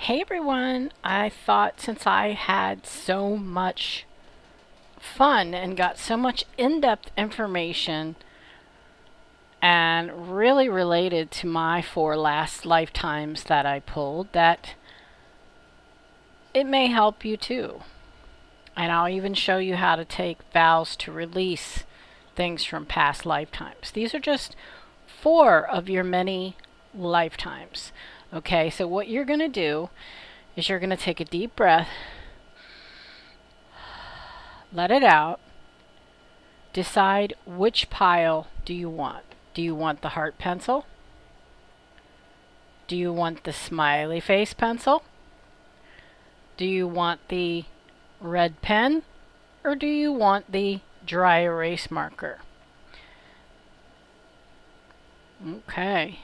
Hey everyone, I thought since I had so much fun and got so much in depth information and really related to my four last lifetimes that I pulled, that it may help you too. And I'll even show you how to take vows to release things from past lifetimes. These are just four of your many lifetimes. Okay, so what you're going to do is you're going to take a deep breath, let it out, decide which pile do you want. Do you want the heart pencil? Do you want the smiley face pencil? Do you want the red pen? Or do you want the dry erase marker? Okay.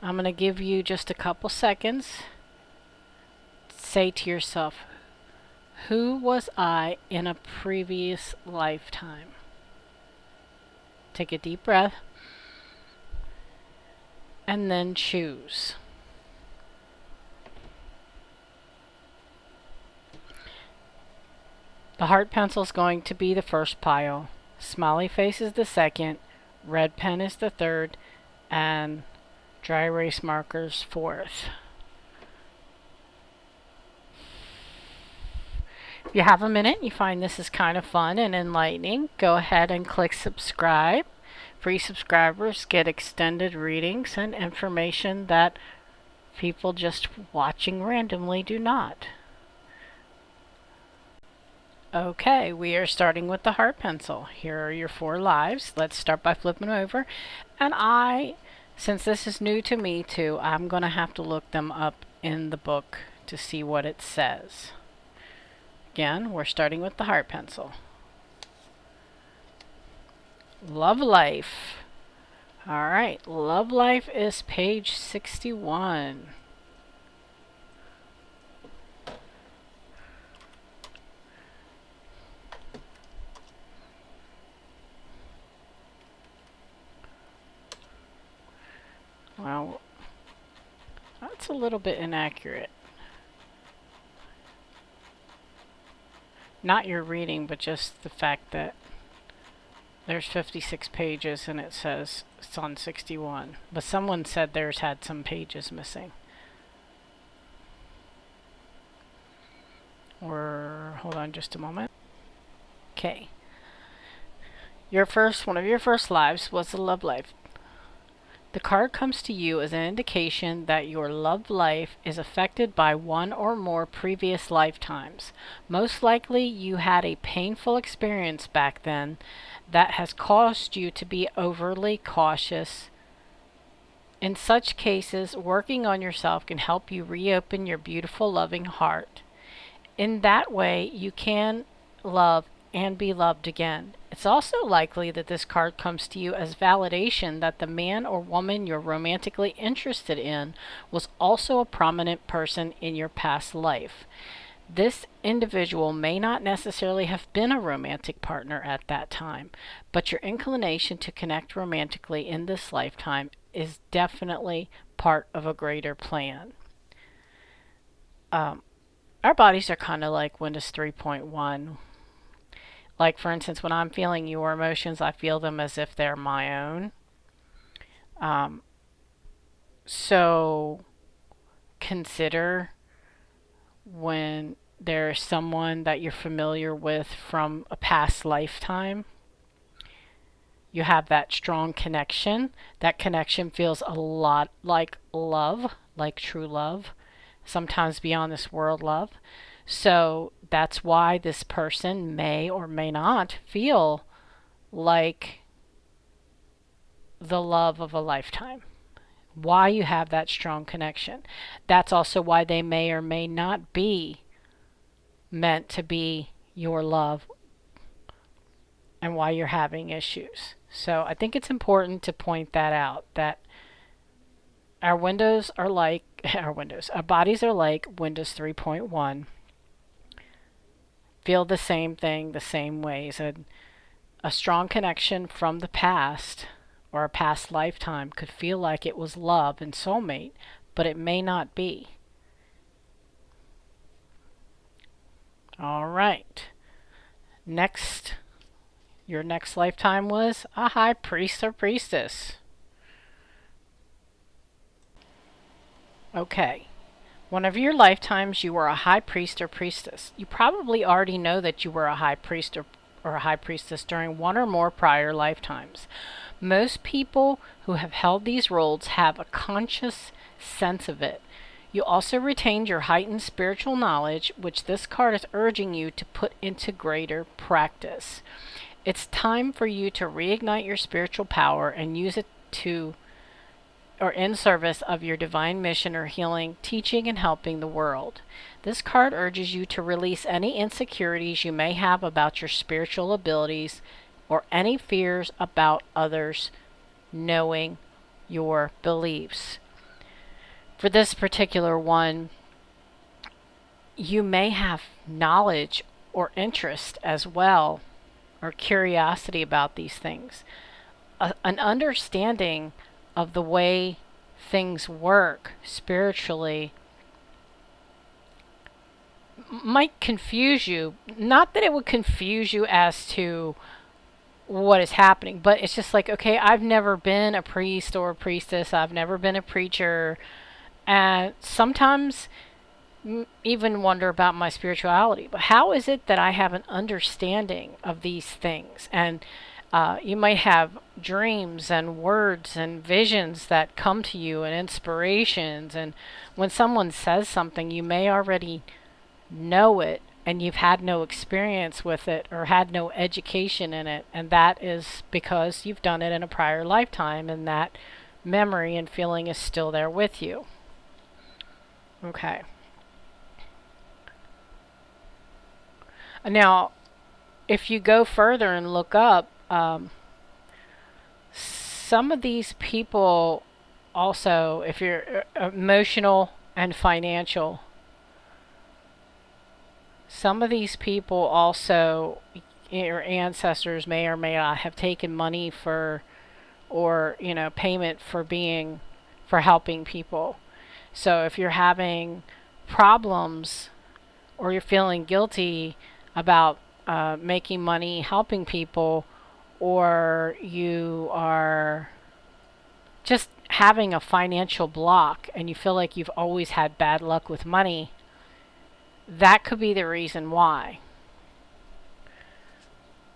I'm going to give you just a couple seconds. Say to yourself, who was I in a previous lifetime? Take a deep breath and then choose. The heart pencil is going to be the first pile, smiley face is the second, red pen is the third, and dry erase markers fourth. If you have a minute, you find this is kind of fun and enlightening, go ahead and click subscribe. Free subscribers get extended readings and information that people just watching randomly do not. Okay, we are starting with the heart pencil. Here are your four lives. Let's start by flipping over. And since this is new to me too, I'm going to have to look them up in the book to see what it says. Again, we're starting with the heart pencil. Love life. Alright, love life is page 61. Well, that's a little bit inaccurate. Not your reading, but just the fact that there's 56 pages and it says it's on 61. But someone said theirs had some pages missing. Or, hold on just a moment. Okay. One of your first lives was the love life. The card comes to you as an indication that your love life is affected by one or more previous lifetimes. Most likely you had a painful experience back then that has caused you to be overly cautious. In such cases, working on yourself can help you reopen your beautiful, loving heart. In that way, you can love and be loved again. It's also likely that this card comes to you as validation that the man or woman you're romantically interested in was also a prominent person in your past life. This individual may not necessarily have been a romantic partner at that time, but your inclination to connect romantically in this lifetime is definitely part of a greater plan. Our bodies are kind of like Windows 3.1. Like, for instance, when I'm feeling your emotions, I feel them as if they're my own. So consider when there's someone that you're familiar with from a past lifetime. You have that strong connection. That connection feels a lot like love, like true love, sometimes beyond this world love. So that's why this person may or may not feel like the love of a lifetime. Why you have that strong connection. That's also why they may or may not be meant to be your love and why you're having issues. So I think it's important to point that out, that our windows are like our bodies are like Windows 3.1. Feel the same thing the same ways. A strong connection from the past or a past lifetime could feel like it was love and soulmate, but it may not be. All right. Next, your next lifetime was a high priest or priestess. Okay. One of your lifetimes, you were a high priest or priestess. You probably already know that you were a high priest or a high priestess during one or more prior lifetimes. Most people who have held these roles have a conscious sense of it. You also retained your heightened spiritual knowledge, which this card is urging you to put into greater practice. It's time for you to reignite your spiritual power and use it to or in service of your divine mission or healing, teaching, and helping the world. This card urges you to release any insecurities you may have about your spiritual abilities or any fears about others knowing your beliefs. For this particular one, you may have knowledge or interest as well, or curiosity about these things. An understanding of the way things work spiritually might confuse you. Not that it would confuse you as to what is happening, but it's just like, okay, I've never been a priest or a priestess, I've never been a preacher, and sometimes even wonder about my spirituality. But how is it that I have an understanding of these things? And you might have dreams and words and visions that come to you and inspirations. And when someone says something, you may already know it and you've had no experience with it or had no education in it. And that is because you've done it in a prior lifetime and that memory and feeling is still there with you. Okay. Now, if you go further and look up, some of these people also, if you're emotional and financial, some of these people also, your ancestors may or may not have taken money for, or payment for helping people. So if you're having problems or you're feeling guilty about making money helping people, or you are just having a financial block and you feel like you've always had bad luck with money, that could be the reason why.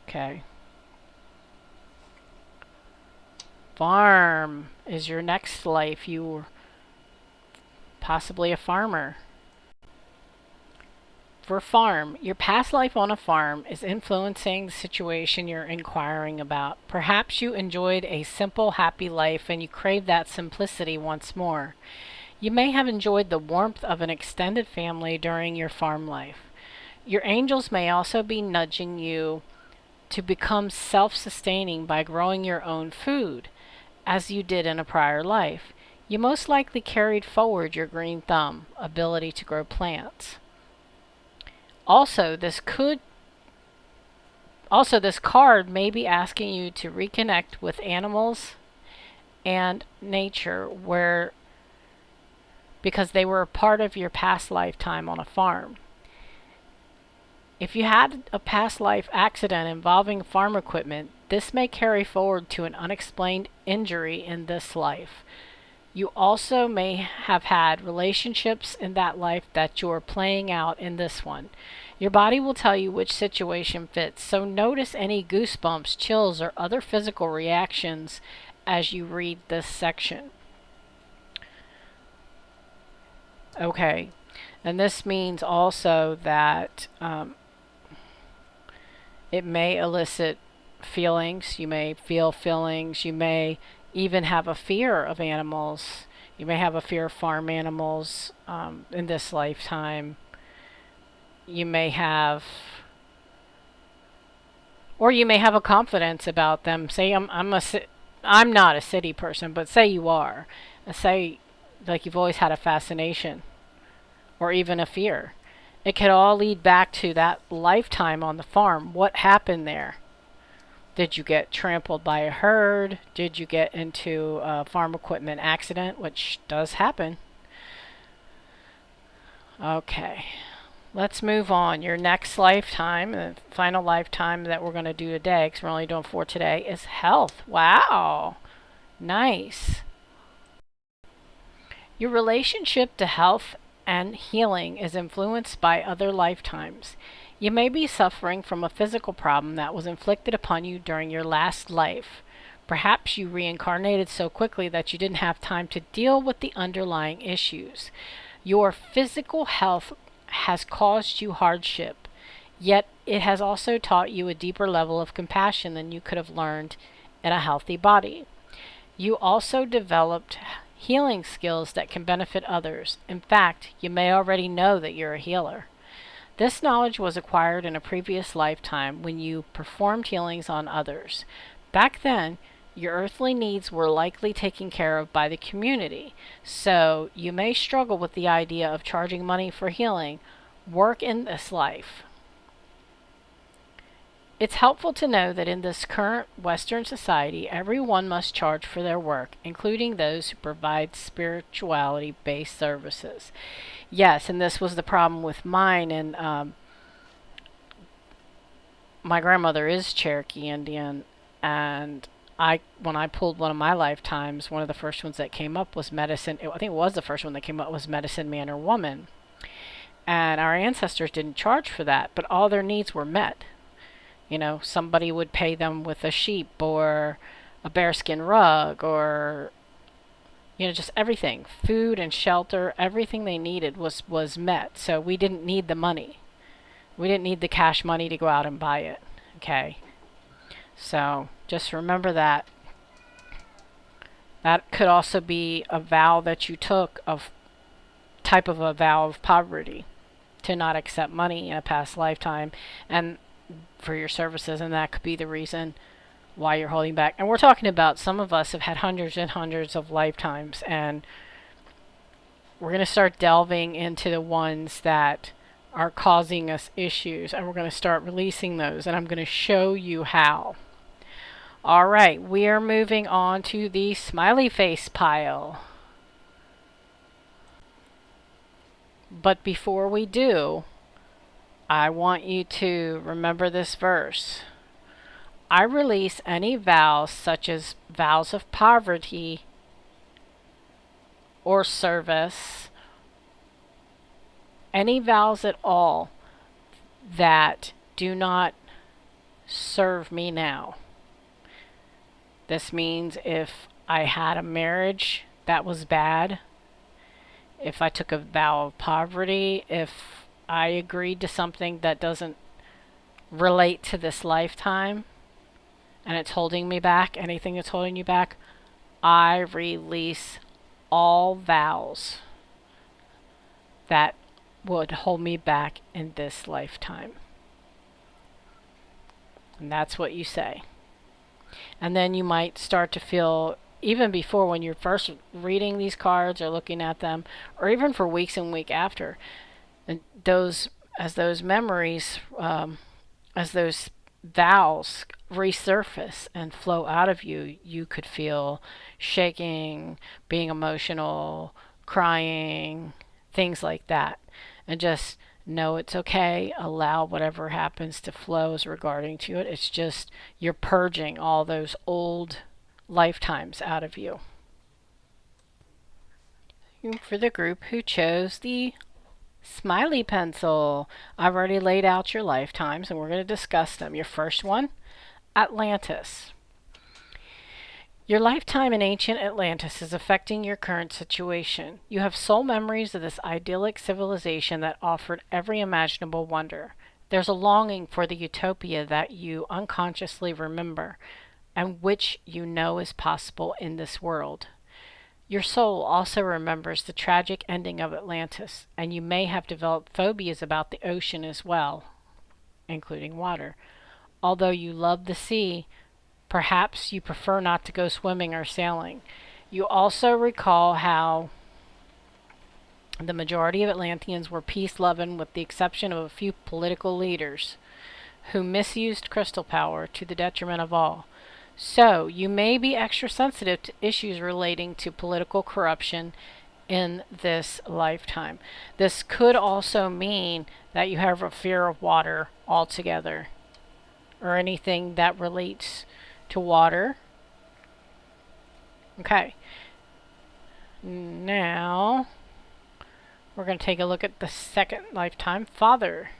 Okay. Farm is your next life. You're possibly a farmer. For farm, your past life on a farm is influencing the situation you're inquiring about. Perhaps you enjoyed a simple, happy life and you crave that simplicity once more. You may have enjoyed the warmth of an extended family during your farm life. Your angels may also be nudging you to become self-sustaining by growing your own food, as you did in a prior life. You most likely carried forward your green thumb ability to grow plants. Also, this card may be asking you to reconnect with animals and nature because they were a part of your past lifetime on a farm. If you had a past life accident involving farm equipment, this may carry forward to an unexplained injury in this life. You also may have had relationships in that life that you're playing out in this one. Your body will tell you which situation fits, so notice any goosebumps, chills, or other physical reactions as you read this section. Okay, and this means also that it may elicit feelings. You may feel feelings. You may even have a fear of animals. You may have a fear of farm animals in this lifetime. You may have, or you may have a confidence about them. Say I'm not a city person, but say you are. Say like you've always had a fascination or even a fear. It could all lead back to that lifetime on the farm. What happened there? Did you get trampled by a herd? Did you get into a farm equipment accident, which does happen? Okay. Let's move on. Your next lifetime, the final lifetime that we're going to do today, because we're only doing 4 today, is health. Wow. Nice. Your relationship to health and healing is influenced by other lifetimes. You may be suffering from a physical problem that was inflicted upon you during your last life. Perhaps you reincarnated so quickly that you didn't have time to deal with the underlying issues. Your physical health has caused you hardship, yet it has also taught you a deeper level of compassion than you could have learned in a healthy body. You also developed healing skills that can benefit others. In fact, you may already know that you're a healer. This knowledge was acquired in a previous lifetime when you performed healings on others. Back then, your earthly needs were likely taken care of by the community, so you may struggle with the idea of charging money for healing work in this life. It's helpful to know that in this current Western society, everyone must charge for their work, including those who provide spirituality-based services. Yes, and this was the problem with mine, and my grandmother is Cherokee Indian, and when I pulled one of my lifetimes, one of the first ones that came up was medicine. I think it was the first one that came up was medicine man or woman. And our ancestors didn't charge for that, but all their needs were met. You know, somebody would pay them with a sheep or a bearskin rug or, you know, just everything. Food and shelter, everything they needed was met. So we didn't need the money. We didn't need the cash money to go out and buy it. Okay? So just remember that. That could also be a vow that you took of type of a vow of poverty, to not accept money in a past lifetime and for your services, and that could be the reason why you're holding back. And we're talking about some of us have had hundreds and hundreds of lifetimes, and we're going to start delving into the ones that are causing us issues, and we're going to start releasing those, and I'm going to show you how. All right, we are moving on to the smiley face pile. But before we do, I want you to remember this verse. I release any vows, such as vows of poverty or service, any vows at all that do not serve me now. This means if I had a marriage that was bad, if I took a vow of poverty, if I agreed to something that doesn't relate to this lifetime and it's holding me back, anything that's holding you back, I release all vows that would hold me back in this lifetime. And that's what you say. And then you might start to feel, even before when you're first reading these cards or looking at them, or even for weeks and week after, and those memories, as those vows resurface and flow out of you, you could feel shaking, being emotional, crying, things like that. And just know it's okay. Allow whatever happens to flow as regarding to it. It's just you're purging all those old lifetimes out of you. For the group who chose the Smiley pencil, I've already laid out your lifetimes and we're going to discuss them. Your first one, Atlantis. Your lifetime in ancient Atlantis is affecting your current situation. You have soul memories of this idyllic civilization that offered every imaginable wonder. There's a longing for the utopia that you unconsciously remember, and which you know is possible in this world. Your soul also remembers the tragic ending of Atlantis, and you may have developed phobias about the ocean as well, including water. Although you love the sea, perhaps you prefer not to go swimming or sailing. You also recall how the majority of Atlanteans were peace-loving, with the exception of a few political leaders who misused crystal power to the detriment of all. So, you may be extra sensitive to issues relating to political corruption in this lifetime. This could also mean that you have a fear of water altogether, or anything that relates to water. Okay. Now, we're going to take a look at the second lifetime, Father.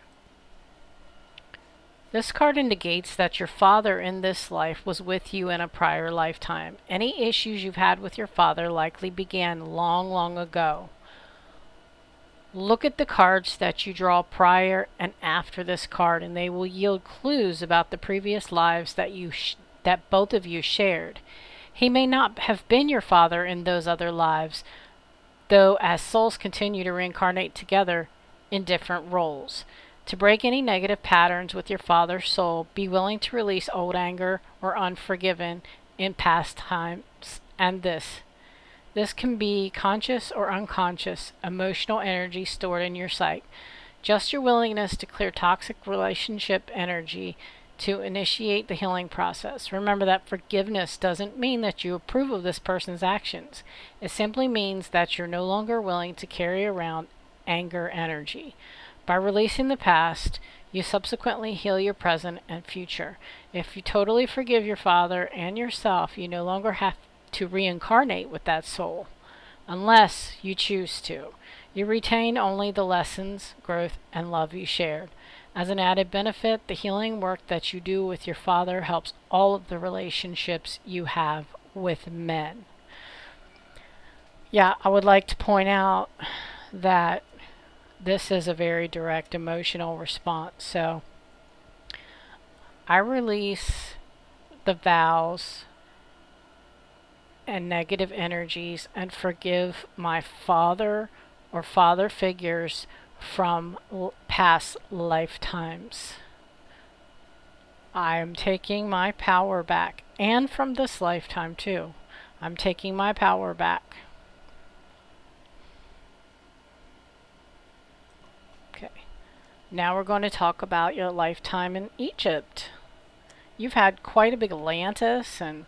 This card indicates that your father in this life was with you in a prior lifetime. Any issues you've had with your father likely began long, long ago. Look at the cards that you draw prior and after this card, and they will yield clues about the previous lives that both of you shared. He may not have been your father in those other lives, though as souls continue to reincarnate together in different roles. To break any negative patterns with your father's soul, be willing to release old anger or unforgiven in past times. And this can be conscious or unconscious emotional energy stored in your psyche. Just your willingness to clear toxic relationship energy to initiate the healing process. Remember that forgiveness doesn't mean that you approve of this person's actions. It simply means that you're no longer willing to carry around anger energy. By releasing the past, you subsequently heal your present and future. If you totally forgive your father and yourself, you no longer have to reincarnate with that soul, unless you choose to. You retain only the lessons, growth, and love you shared. As an added benefit, the healing work that you do with your father helps all of the relationships you have with men. Yeah, I would like to point out that this is a very direct emotional response. So I release the vows and negative energies and forgive my father or father figures from past lifetimes. I am taking my power back, and from this lifetime too. I'm taking my power back. Okay. Now we're going to talk about your lifetime in Egypt. You've had quite a big Atlantis and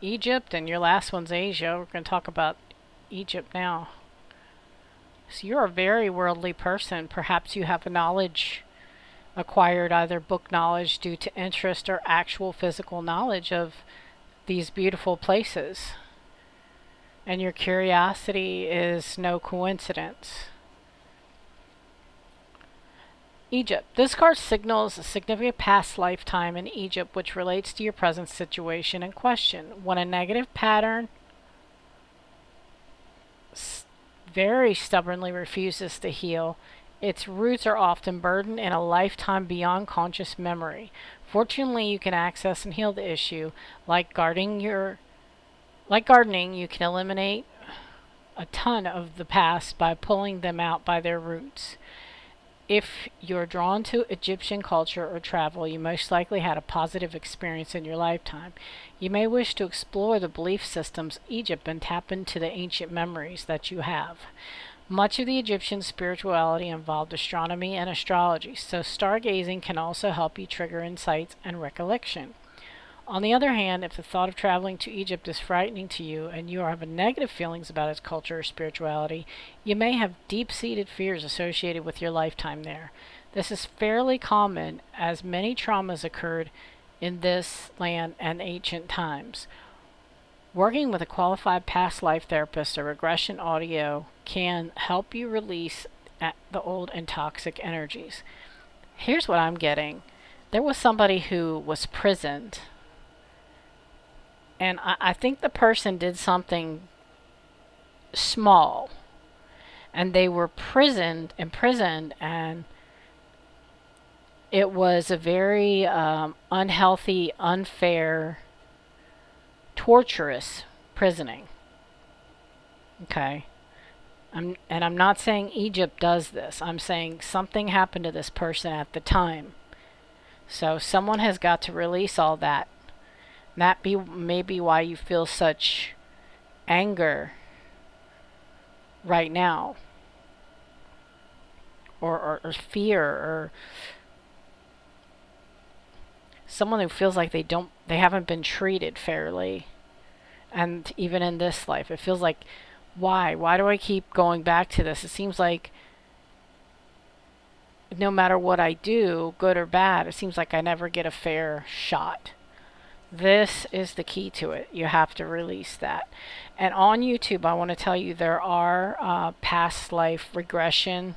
Egypt, and your last one's Asia. We're going to talk about Egypt now. So you're a very worldly person. Perhaps you have a knowledge acquired, either book knowledge due to interest or actual physical knowledge of these beautiful places. And your curiosity is no coincidence. Egypt. This card signals a significant past lifetime in Egypt which relates to your present situation in question. When a negative pattern very stubbornly refuses to heal, its roots are often burdened in a lifetime beyond conscious memory. Fortunately, you can access and heal the issue. Like gardening, you can eliminate a ton of the past by pulling them out by their roots. If you're drawn to Egyptian culture or travel, you most likely had a positive experience in your lifetime. You may wish to explore the belief systems of Egypt and tap into the ancient memories that you have. Much of the Egyptian spirituality involved astronomy and astrology, so stargazing can also help you trigger insights and recollection. On the other hand, if the thought of traveling to Egypt is frightening to you and you have negative feelings about its culture or spirituality, you may have deep-seated fears associated with your lifetime there. This is fairly common, as many traumas occurred in this land and ancient times. Working with a qualified past life therapist or regression audio can help you release the old and toxic energies. Here's what I'm getting. There was somebody who was prisoned, and I think the person did something small, and they were imprisoned, and it was a very unhealthy, unfair, torturous prisoning. Okay. I'm not saying Egypt does this. I'm saying something happened to this person at the time. So someone has got to release all that. That may be why you feel such anger right now, or fear, or someone who feels like they haven't been treated fairly. And even in this life, it feels like Why? Why do I keep going back to this? It seems like no matter what I do, good or bad, it seems like I never get a fair shot. This is the key to it. You have to release that. And on YouTube, I want to tell you there are past life regression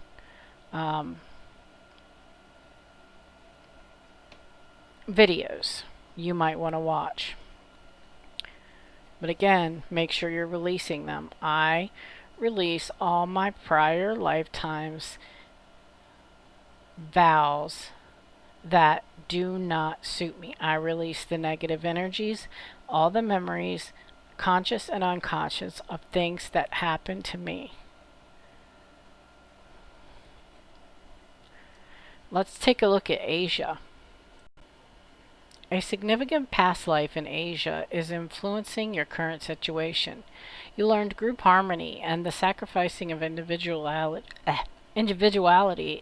um, videos you might want to watch. But again, make sure you're releasing them. I release all my prior lifetimes vows that do not suit me. I release the negative energies, all the memories, conscious and unconscious, of things that happened to me. Let's take a look at Asia. A significant past life in Asia is influencing your current situation. You learned group harmony and the sacrificing of individuality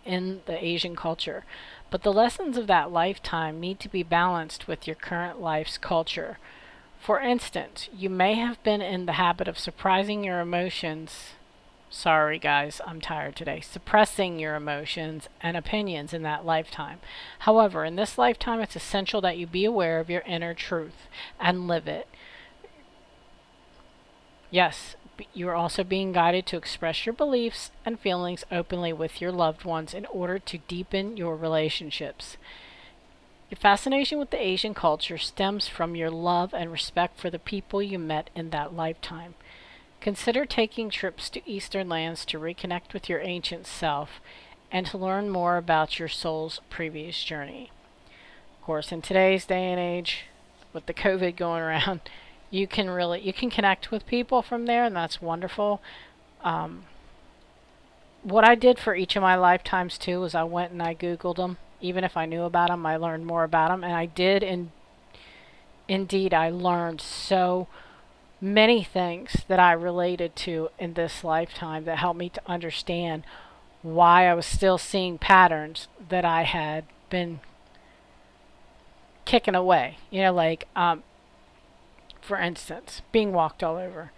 in the Asian culture, but the lessons of that lifetime need to be balanced with your current life's culture. For instance, you may have been in the habit of suppressing your emotions. Sorry, guys, I'm tired today. Suppressing your emotions and opinions in that lifetime. However, in this lifetime, it's essential that you be aware of your inner truth and live it. Yes, you are also being guided to express your beliefs and feelings openly with your loved ones in order to deepen your relationships. Your fascination with the Asian culture stems from your love and respect for the people you met in that lifetime. Consider taking trips to Eastern lands to reconnect with your ancient self and to learn more about your soul's previous journey. Of course, in today's day and age, with the COVID going around, you can connect with people from there, and that's wonderful. Um, what I did for each of my lifetimes too was I went and I Googled them. Even if I knew about them, I learned more about them, and I did indeed I learned so many things that I related to in this lifetime that helped me to understand why I was still seeing patterns that I had been kicking away. For instance, being walked all over.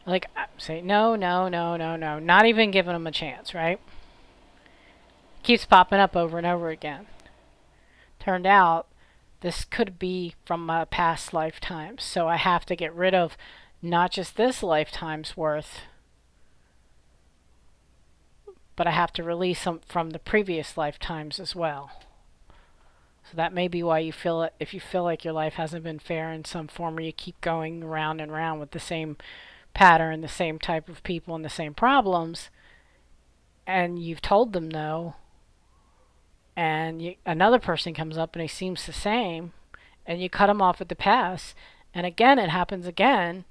Like, I say, no, no, no, no, no. Not even giving them a chance, right? Keeps popping up over and over again. Turned out this could be from my past lifetimes. So I have to get rid of not just this lifetime's worth, but I have to release some from the previous lifetimes as well. So that may be why you feel it, if you feel like your life hasn't been fair in some form, or you keep going round and round with the same pattern, the same type of people, and the same problems, and you've told them no, and another person comes up and he seems the same, and you cut him off at the pass, and again it happens again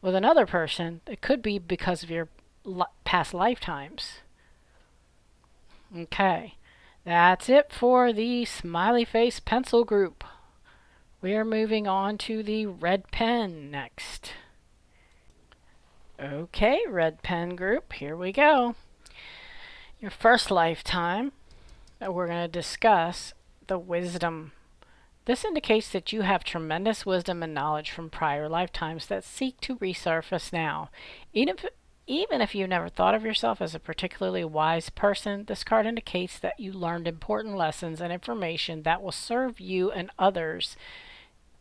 with another person. It could be because of your past lifetimes. Okay, that's it for the Smiley Face Pencil group. We are moving on to the red pen next. Okay, red pen group, here we go. Your first lifetime, we're going to discuss the wisdom. This indicates that you have tremendous wisdom and knowledge from prior lifetimes that seek to resurface now. Even if you never thought of yourself as a particularly wise person, this card indicates that you learned important lessons and information that will serve you and others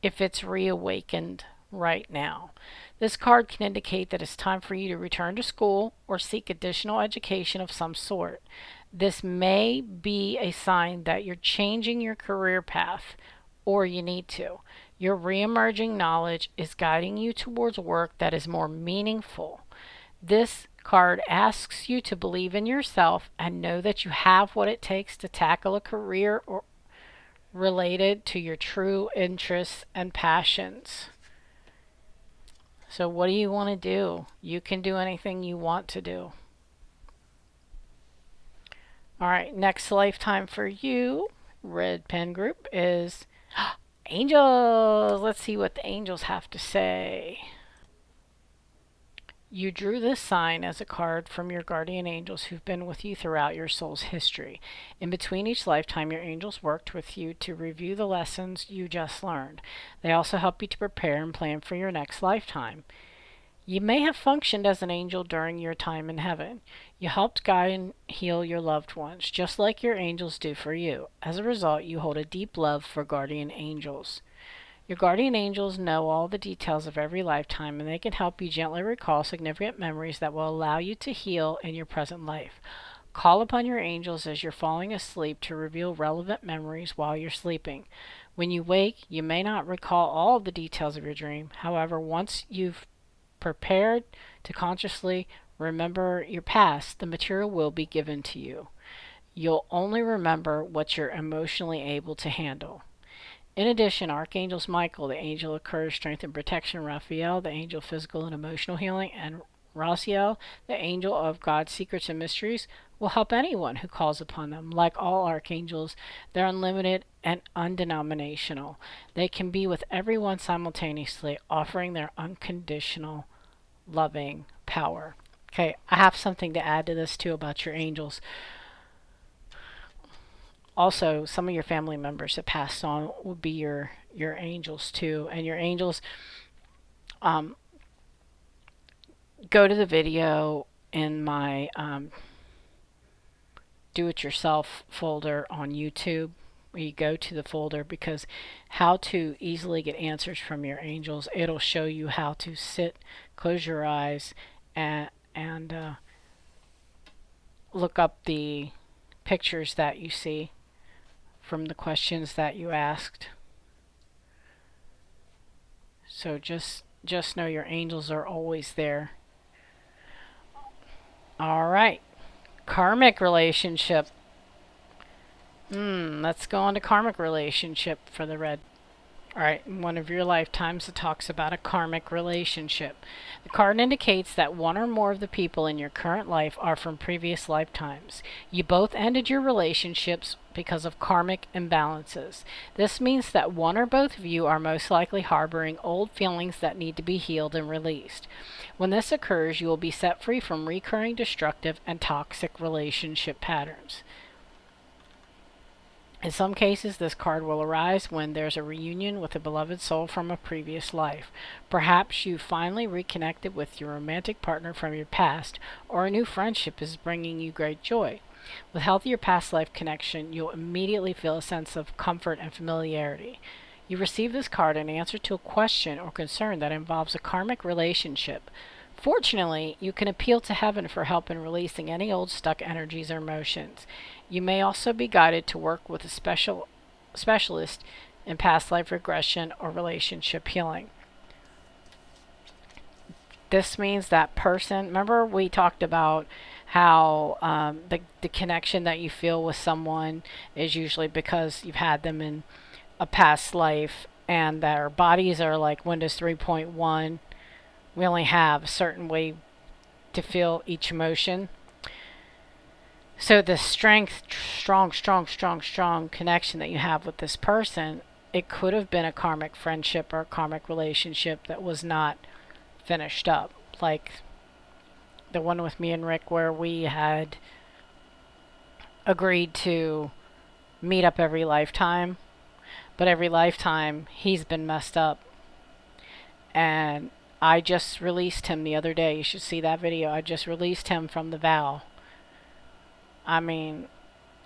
if it's reawakened right now. This card can indicate that it's time for you to return to school or seek additional education of some sort. This may be a sign that you're changing your career path, or you need to. Your reemerging knowledge is guiding you towards work that is more meaningful. This card asks you to believe in yourself and know that you have what it takes to tackle a career or related to your true interests and passions. So what do you want to do? You can do anything you want to do. Alright, next lifetime for you, red pen group, is angels. Let's see what the angels have to say. You drew this sign as a card from your guardian angels who've been with you throughout your soul's history. In between each lifetime, your angels worked with you to review the lessons you just learned. They also help you to prepare and plan for your next lifetime. You may have functioned as an angel during your time in heaven. You helped guide and heal your loved ones, just like your angels do for you. As a result, you hold a deep love for guardian angels. Your guardian angels know all the details of every lifetime, and they can help you gently recall significant memories that will allow you to heal in your present life. Call upon your angels as you're falling asleep to reveal relevant memories while you're sleeping. When you wake, you may not recall all of the details of your dream. However, once you've prepared to consciously remember your past, the material will be given to you. You'll only remember what you're emotionally able to handle. In addition, archangels Michael, the angel of courage, strength, and protection, Raphael, the angel of physical and emotional healing, and Raziel, the angel of God's secrets and mysteries, will help anyone who calls upon them. Like all archangels, they're unlimited and undenominational. They can be with everyone simultaneously, offering their unconditional, loving power. Okay, I have something to add to this too about your angels. Also, some of your family members that passed on would be your angels too, and your angels. Um, Go to the video in my do-it-yourself folder on YouTube. You go to the folder because how to easily get answers from your angels. It'll show you how to sit, close your eyes, and look up the pictures that you see from the questions that you asked. So just know your angels are always there. All right. Karmic relationship. Let's go on to karmic relationship for the red. Alright, in one of your lifetimes it talks about a karmic relationship. The card indicates that one or more of the people in your current life are from previous lifetimes. You both ended your relationships because of karmic imbalances. This means that one or both of you are most likely harboring old feelings that need to be healed and released. When this occurs, you will be set free from recurring destructive and toxic relationship patterns. In some cases, this card will arise when there's a reunion with a beloved soul from a previous life. Perhaps you finally reconnected with your romantic partner from your past, or a new friendship is bringing you great joy. With healthier past life connection, you'll immediately feel a sense of comfort and familiarity. You receive this card in answer to a question or concern that involves a karmic relationship. Fortunately, you can appeal to heaven for help in releasing any old stuck energies or emotions. You may also be guided to work with a specialist in past life regression or relationship healing. This means that person, remember we talked about how the connection that you feel with someone is usually because you've had them in a past life, and their bodies are like Windows 3.1. We only have a certain way to feel each emotion. So the strong connection that you have with this person, it could have been a karmic friendship or a karmic relationship that was not finished up. Like the one with me and Rick where we had agreed to meet up every lifetime, but every lifetime he's been messed up. And I just released him the other day. You should see that video. I just released him from the vow. I mean,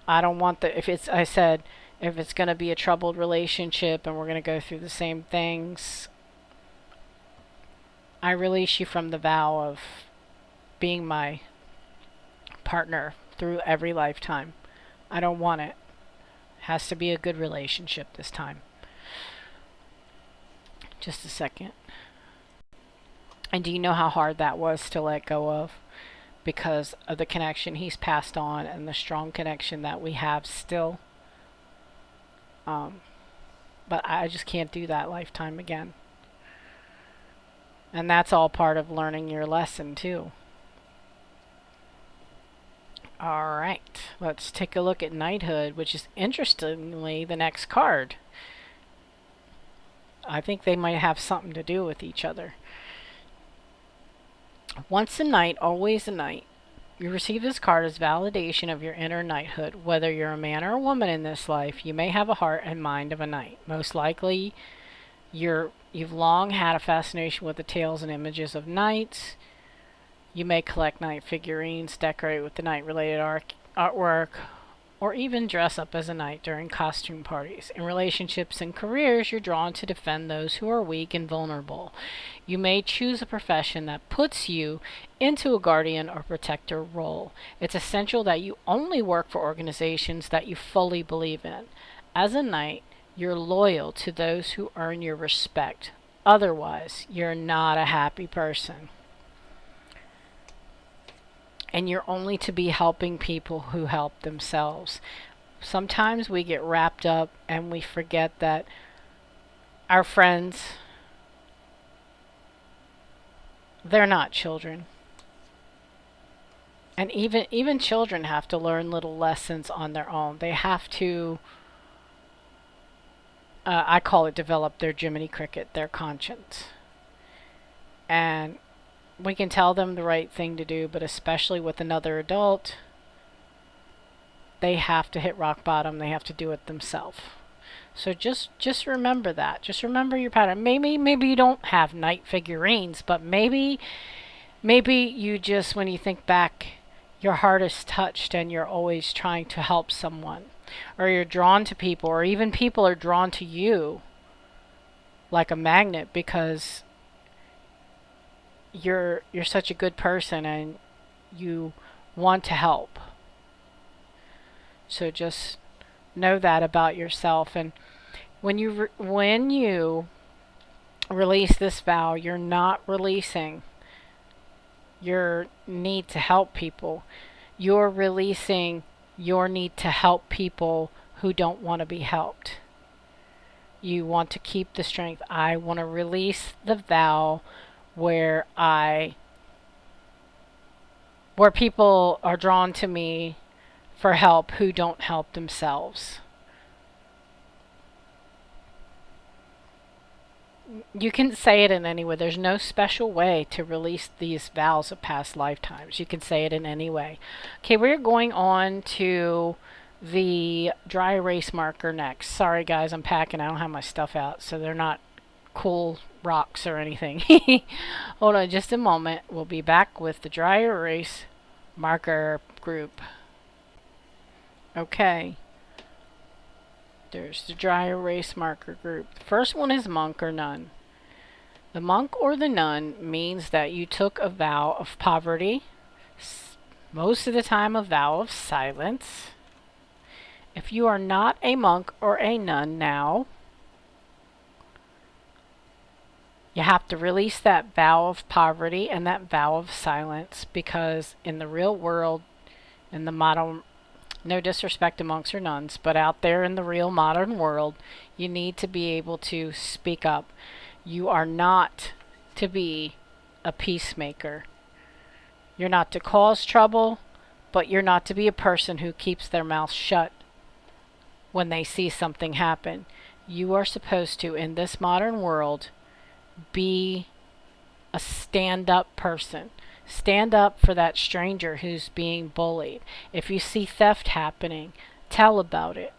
I don't want I said, if it's going to be a troubled relationship and we're going to go through the same things, I release you from the vow of being my partner through every lifetime. I don't want it. Has to be a good relationship this time. Just a second. And do you know how hard that was to let go of? Because of the connection he's passed on and the strong connection that we have still. But I just can't do that lifetime again. And that's all part of learning your lesson too. Alright, let's take a look at knighthood, which is interestingly the next card. I think they might have something to do with each other. Once a knight, always a knight. You receive this card as validation of your inner knighthood. Whether you're a man or a woman in this life, you may have a heart and mind of a knight. Most likely, You've long had a fascination with the tales and images of knights. You may collect knight figurines, decorate with the knight-related artwork, or even dress up as a knight during costume parties. In relationships and careers, you're drawn to defend those who are weak and vulnerable. You may choose a profession that puts you into a guardian or protector role. It's essential that you only work for organizations that you fully believe in. As a knight, you're loyal to those who earn your respect. Otherwise, you're not a happy person. And you're only to be helping people who help themselves. Sometimes we get wrapped up and we forget that our friends, they're not children. And even children have to learn little lessons on their own. They have to, I call it, develop their Jiminy Cricket, their conscience. And we can tell them the right thing to do, but especially with another adult, they have to hit rock bottom. They have to do it themselves. So just remember that. Just remember your pattern. Maybe you don't have knight figurines, but maybe you just, when you think back, your heart is touched and you're always trying to help someone, or you're drawn to people, or even people are drawn to you like a magnet because you're such a good person and you want to help. So just know that about yourself. And when you release this vow, you're not releasing your need to help people. You're releasing your need to help people who don't want to be helped. You want to keep the strength. I want to release the vow where people are drawn to me for help who don't help themselves. You can say it in any way. There's no special way to release these vows of past lifetimes. You can say it in any way. Okay, we're going on to the dry erase marker next. Sorry guys, I'm packing. I don't have my stuff out, so they're not cool rocks or anything. Hold on just a moment. We'll be back with the dry erase marker group. Okay. There's the dry erase marker group. The first one is monk or nun. The monk or the nun means that you took a vow of poverty, most of the time a vow of silence. If you are not a monk or a nun now, you have to release that vow of poverty and that vow of silence, because in the real world, in the modern, no disrespect to monks or nuns, but out there in the real modern world, you need to be able to speak up. You are not to be a peacemaker. You're not to cause trouble, but you're not to be a person who keeps their mouth shut when they see something happen. You are supposed to, in this modern world, be a stand-up person. Stand up for that stranger who's being bullied. If you see theft happening, tell about it.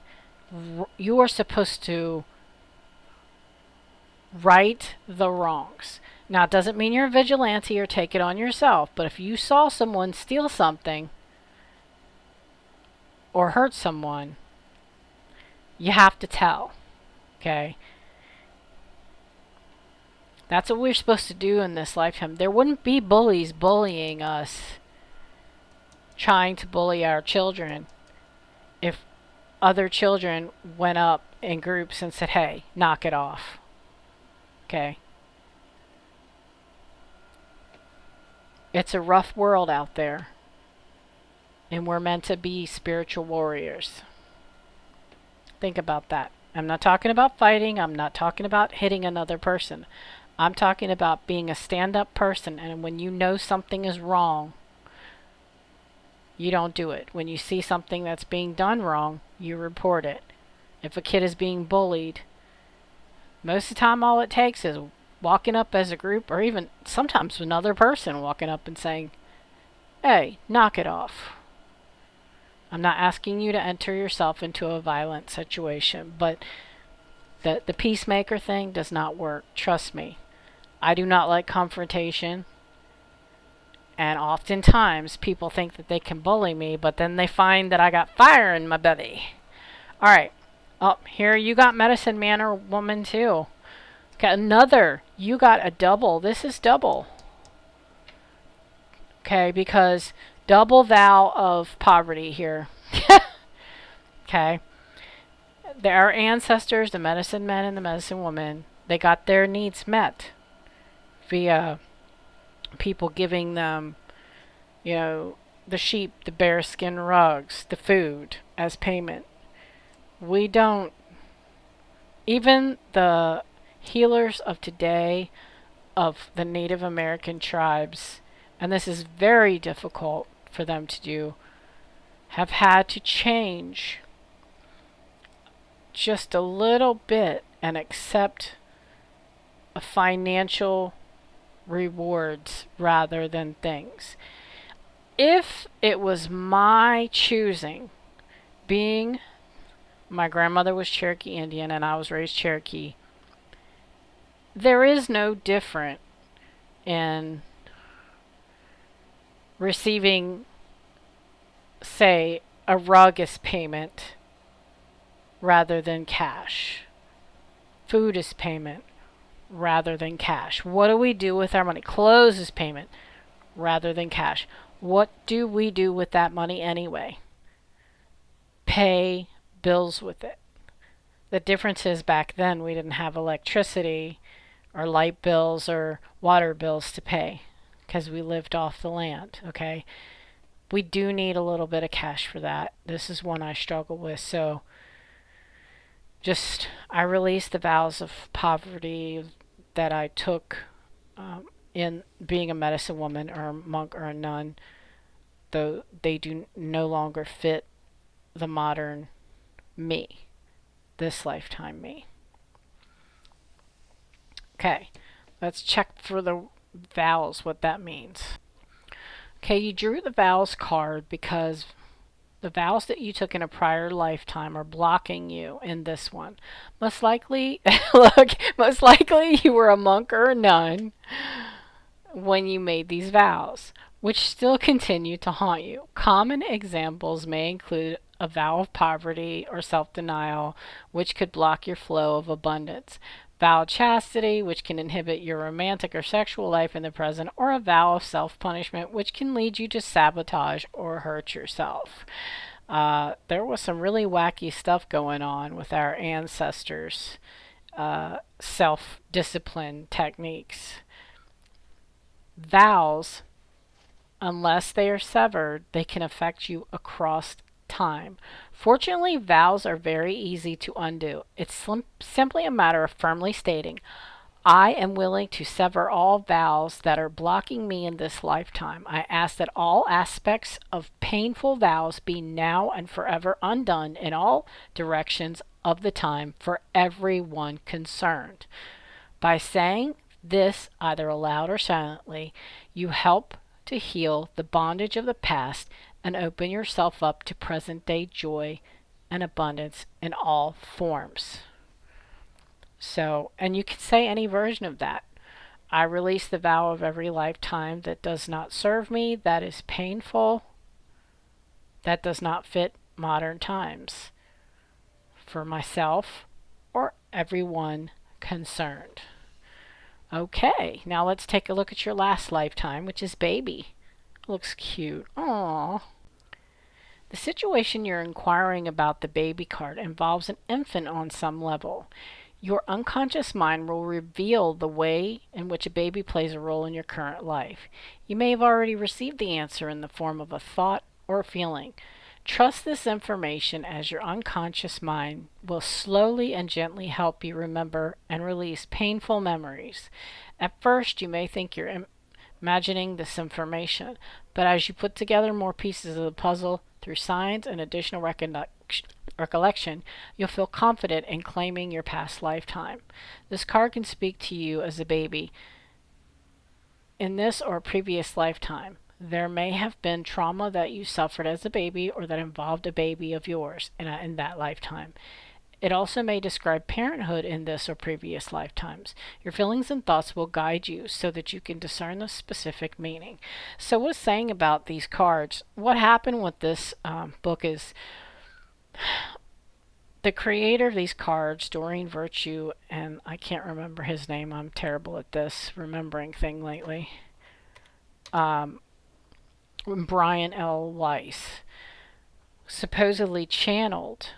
You are supposed to right the wrongs. Now, it doesn't mean you're a vigilante or take it on yourself, but if you saw someone steal something or hurt someone, you have to tell. Okay? That's what we're supposed to do in this lifetime. There wouldn't be bullies bullying us, trying to bully our children, if other children went up in groups and said, hey, knock it off. Okay? It's a rough world out there, and we're meant to be spiritual warriors. Think about that. I'm not talking about fighting. I'm not talking about hitting another person. I'm talking about being a stand-up person, and when you know something is wrong, you don't do it. When you see something that's being done wrong, you report it. If a kid is being bullied, most of the time all it takes is walking up as a group, or even sometimes another person walking up and saying, hey, knock it off. I'm not asking you to enter yourself into a violent situation, but The peacemaker thing does not work. Trust me. I do not like confrontation. And oftentimes people think that they can bully me, but then they find that I got fire in my belly. All right. Oh, here you got medicine man or woman too. Got another. You got a double. This is double. Okay, because double vow of poverty here. Okay. Our ancestors, the medicine men and the medicine woman, they got their needs met via people giving them, the sheep, the bearskin rugs, the food as payment. We don't, even the healers of today, of the Native American tribes, and this is very difficult for them to do, have had to change just a little bit and accept a financial rewards rather than things. If it was my choosing, being my grandmother was Cherokee Indian and I was raised Cherokee, there is no different in receiving, say, a rug as payment rather than cash. Food is payment rather than cash. What do we do with our money? Clothes is payment rather than cash. What do we do with that money anyway? Pay bills with it. The difference is back then we didn't have electricity or light bills or water bills to pay because we lived off the land, okay? We do need a little bit of cash for that. This is one I struggle with, so I released the vows of poverty that I took in being a medicine woman or a monk or a nun, though they do no longer fit the modern me, this lifetime me. Okay, let's check for the vows, what that means. Okay, you drew the vows card because the vows that you took in a prior lifetime are blocking you in this one. Most likely, most likely you were a monk or a nun when you made these vows, which still continue to haunt you. Common examples may include a vow of poverty or self-denial, which could block your flow of abundance. Vow of chastity, which can inhibit your romantic or sexual life in the present, or a vow of self-punishment, which can lead you to sabotage or hurt yourself. There was some really wacky stuff going on with our ancestors' self-discipline techniques. Vows, unless they are severed, they can affect you across time. Fortunately, vows are very easy to undo. It's simply a matter of firmly stating, I am willing to sever all vows that are blocking me in this lifetime. I ask that all aspects of painful vows be now and forever undone in all directions of the time for everyone concerned. By saying this, either aloud or silently, you help to heal the bondage of the past and open yourself up to present day joy and abundance in all forms. So, and you can say any version of that. I release the vow of every lifetime that does not serve me, that is painful, that does not fit modern times, for myself or everyone concerned. Okay, now let's take a look at your last lifetime, which is baby. Looks cute. Aww. The situation you're inquiring about the baby card involves an infant on some level. Your unconscious mind will reveal the way in which a baby plays a role in your current life. You may have already received the answer in the form of a thought or a feeling. Trust this information as your unconscious mind will slowly and gently help you remember and release painful memories. At first, you may think you're imagining this information, but as you put together more pieces of the puzzle through science and additional recollection, you'll feel confident in claiming your past lifetime. This card can speak to you as a baby in this or a previous lifetime. There may have been trauma that you suffered as a baby or that involved a baby of yours in that lifetime. It also may describe parenthood in this or previous lifetimes. Your feelings and thoughts will guide you so that you can discern the specific meaning. So, what it's saying about these cards, what happened with this book is the creator of these cards, Doreen Virtue, and I can't remember his name. I'm terrible at this remembering thing lately. Um, Brian L. Weiss supposedly channeled,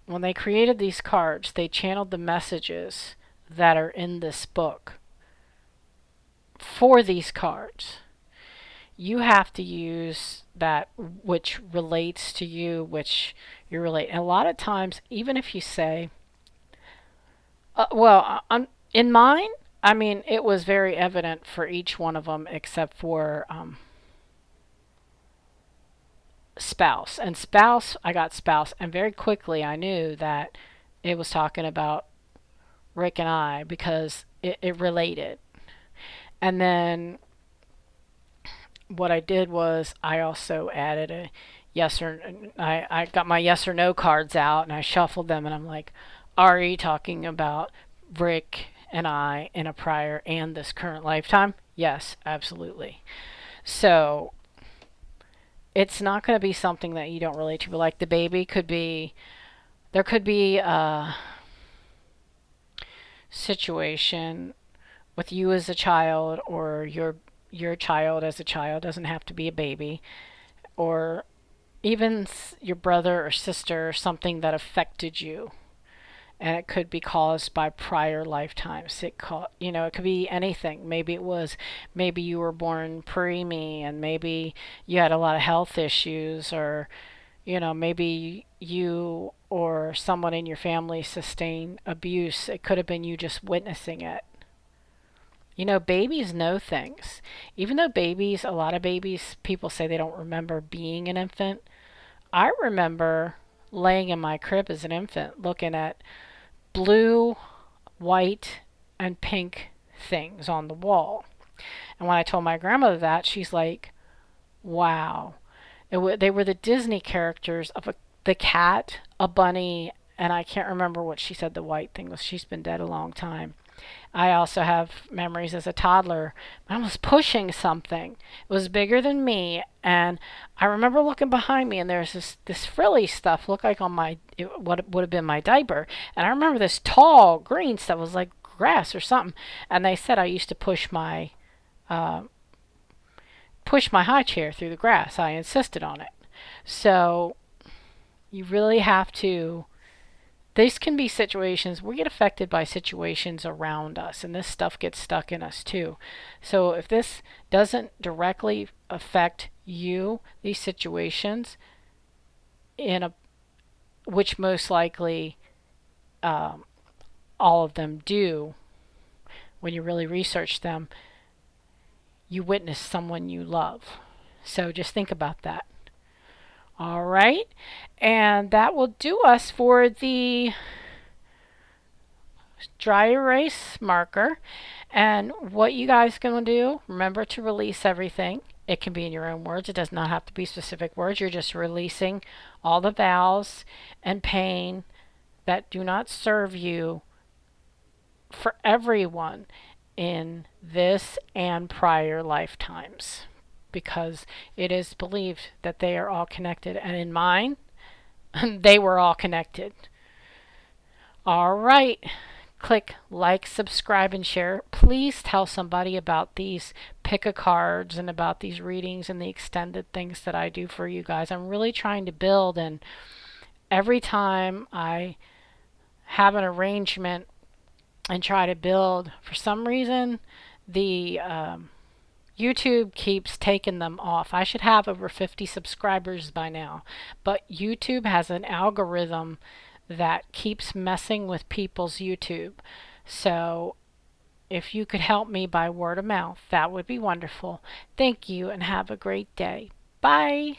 when they created these cards, they channeled the messages that are in this book for these cards. You have to use that which relates to you, which you relate. And a lot of times, even if you say, in mine, I mean, it was very evident for each one of them except for spouse. And spouse, I got spouse, and very quickly I knew that it was talking about Rick and I because it related. And then what I did was I also added a yes or I got my yes or no cards out and I shuffled them and I'm like, are you talking about Rick and I in a prior and this current lifetime? Yes, absolutely. So it's not going to be something that you don't relate to. But like the baby could be, there could be a situation with you as a child or your child as a child, doesn't have to be a baby, or even your brother or sister, or something that affected you, and it could be caused by prior lifetimes. It could be anything. Maybe you were born preemie, and maybe you had a lot of health issues, or maybe you or someone in your family sustained abuse. It could have been you just witnessing it. Babies know things. Even though a lot of babies, people say they don't remember being an infant. I remember laying in my crib as an infant looking at blue, white, and pink things on the wall. And when I told my grandmother that, she's like, wow. They were the Disney characters of the cat, a bunny, and I can't remember what she said the white thing was. She's been dead a long time. I also have memories as a toddler. I was pushing something. It was bigger than me, and I remember looking behind me, and there's this frilly stuff looked like what would have been my diaper, and I remember this tall green stuff was like grass or something, and they said I used to uh, push my high chair through the grass. I insisted on it. So you really have to. These can be situations, we get affected by situations around us, and this stuff gets stuck in us too. So if this doesn't directly affect you, these situations, which most likely all of them do, when you really research them, you witness someone you love. So just think about that. All right, and that will do us for the dry erase marker. And what you guys going to do, remember to release everything. It can be in your own words. It does not have to be specific words. You're just releasing all the vows and pain that do not serve you for everyone in this and prior lifetimes, because it is believed that they are all connected. And in mine, they were all connected. All right. Click like, subscribe, and share. Please tell somebody about these pick-a-cards and about these readings and the extended things that I do for you guys. I'm really trying to build, and every time I have an arrangement and try to build, for some reason, the YouTube keeps taking them off. I should have over 50 subscribers by now, but YouTube has an algorithm that keeps messing with people's YouTube. So if you could help me by word of mouth, that would be wonderful. Thank you and have a great day. Bye.